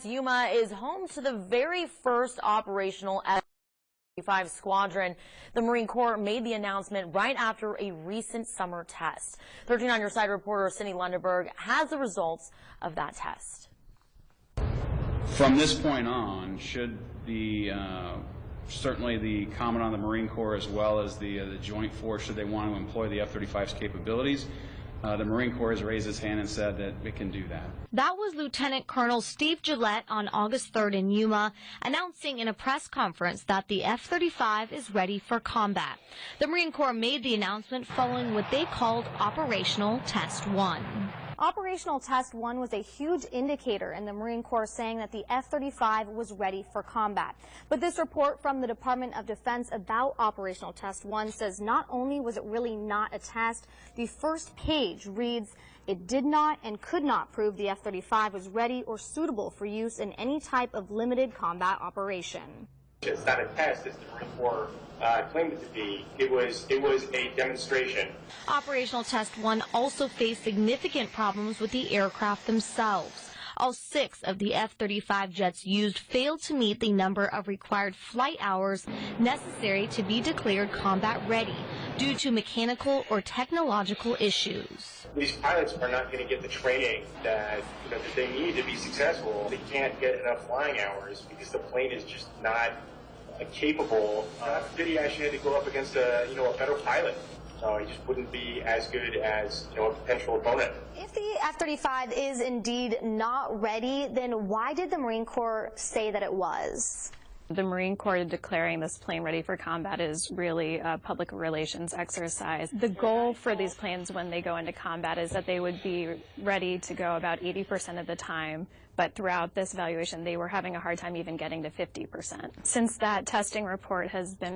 Yuma is home to the very first operational F-35 squadron. The Marine Corps made the announcement right after a recent summer test. 13 on Your Side reporter Cindy Lundeberg has the results of that test. From this point on, should the certainly the Commandant of the Marine Corps as well as the Joint Force, should they want to employ the F-35's capabilities, the Marine Corps has raised its hand and said that it can do that. That was Lieutenant Colonel Steve Gillette on August 3rd in Yuma, announcing in a press conference that the F-35 is ready for combat. The Marine Corps made the announcement following what they called Operational Test 1. Operational Test 1 was a huge indicator in the Marine Corps saying that the F-35 was ready for combat. But this report from the Department of Defense about Operational Test 1 says not only was it really not a test, the first page reads, "It did not and could not prove the F-35 was ready or suitable for use in any type of limited combat operation." It's not a test, as the Marine Corps claimed it to be. It was a demonstration. Operational Test 1 also faced significant problems with the aircraft themselves. All 6 of the F-35 jets used failed to meet the number of required flight hours necessary to be declared combat ready due to mechanical or technological issues. These pilots are not going to get the training that that they need to be successful. They can't get enough flying hours because the plane is just not capable. He actually had to go up against a better pilot. So he just wouldn't be as good as a potential opponent. If the F-35 is indeed not ready, then why did the Marine Corps say that it was? The Marine Corps declaring this plane ready for combat is really a public relations exercise. The goal for these planes when they go into combat is that they would be ready to go about 80% of the time, but throughout this evaluation they were having a hard time even getting to 50%. Since that testing report has been,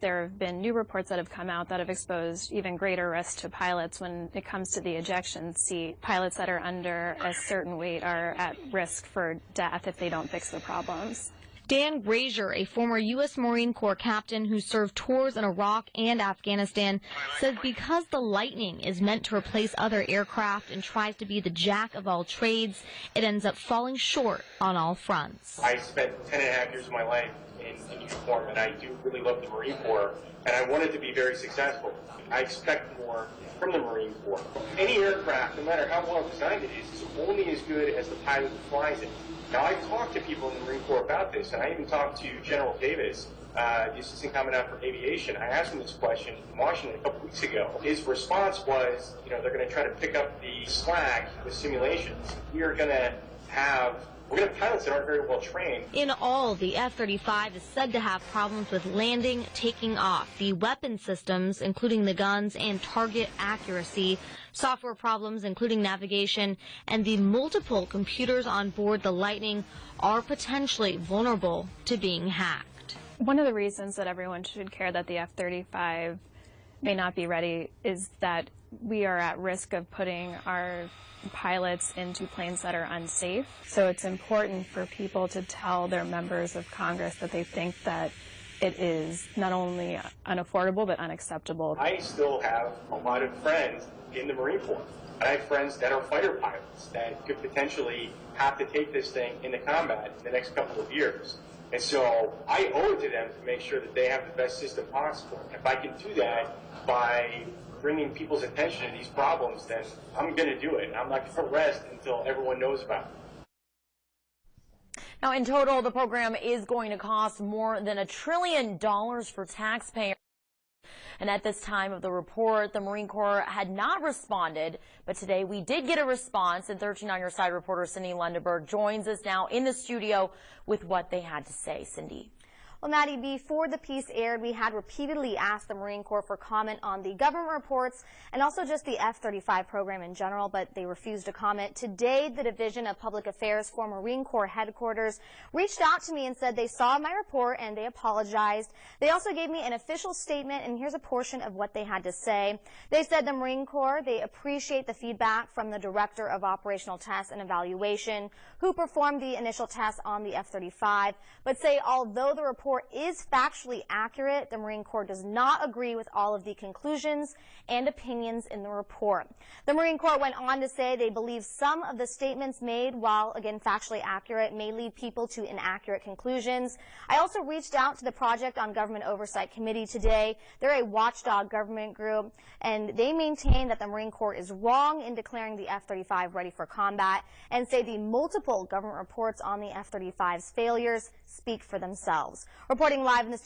there have been new reports that have come out that have exposed even greater risk to pilots when it comes to the ejection seat. Pilots that are under a certain weight are at risk for death if they don't fix the problems. Dan Grazier, a former U.S. Marine Corps captain who served tours in Iraq and Afghanistan, says because the Lightning is meant to replace other aircraft and tries to be the jack of all trades, it ends up falling short on all fronts. I spent 10.5 years of my life in uniform, and I do really love the Marine Corps, and I want it to be very successful. I expect more from the Marine Corps. Any aircraft, no matter how well designed it is only as good as the pilot who flies it. Now, I've talked to people in the Marine Corps about this, and I even talked to General Davis, the Assistant Commandant for Aviation. I asked him this question in Washington a couple weeks ago. His response was, they're going to try to pick up the slack with simulations. We're going to have pilots that aren't very well trained. In all, the F-35 is said to have problems with landing, taking off, the weapon systems, including the guns, and target accuracy, software problems, including navigation, and the multiple computers on board the Lightning are potentially vulnerable to being hacked. One of the reasons that everyone should care that the F-35 may not be ready is that we are at risk of putting our pilots into planes that are unsafe. So it's important for people to tell their members of Congress that they think that it is not only unaffordable but unacceptable. I still have a lot of friends in the Marine Corps. And I have friends that are fighter pilots that could potentially have to take this thing into combat in the next couple of years. And so I owe it to them to make sure that they have the best system possible. If I can do that by bringing people's attention to these problems, then I'm going to do it. I'm not going to rest until everyone knows about it. Now, in total, the program is going to cost more than $1 trillion for taxpayers. And at this time of the report, the Marine Corps had not responded, but today we did get a response, and 13 on Your Side reporter Cindy Lundeberg joins us now in the studio with what they had to say. Cindy. Well, Maddie, before the piece aired, we had repeatedly asked the Marine Corps for comment on the government reports and also just the F-35 program in general, but they refused to comment. Today, the Division of Public Affairs for Marine Corps headquarters reached out to me and said they saw my report and they apologized. They also gave me an official statement, and here's a portion of what they had to say. They said the Marine Corps, they appreciate the feedback from the Director of Operational Tests and Evaluation, who performed the initial tests on the F-35, but say although the report Corps is factually accurate. The Marine Corps does not agree with all of the conclusions and opinions in the report. The Marine Corps went on to say they believe some of the statements made, while again factually accurate, may lead people to inaccurate conclusions. I also reached out to the Project on Government Oversight Committee today. They're a watchdog government group, and they maintain that the Marine Corps is wrong in declaring the F-35 ready for combat, and say the multiple government reports on the F-35's failures speak for themselves. Reporting live in the studio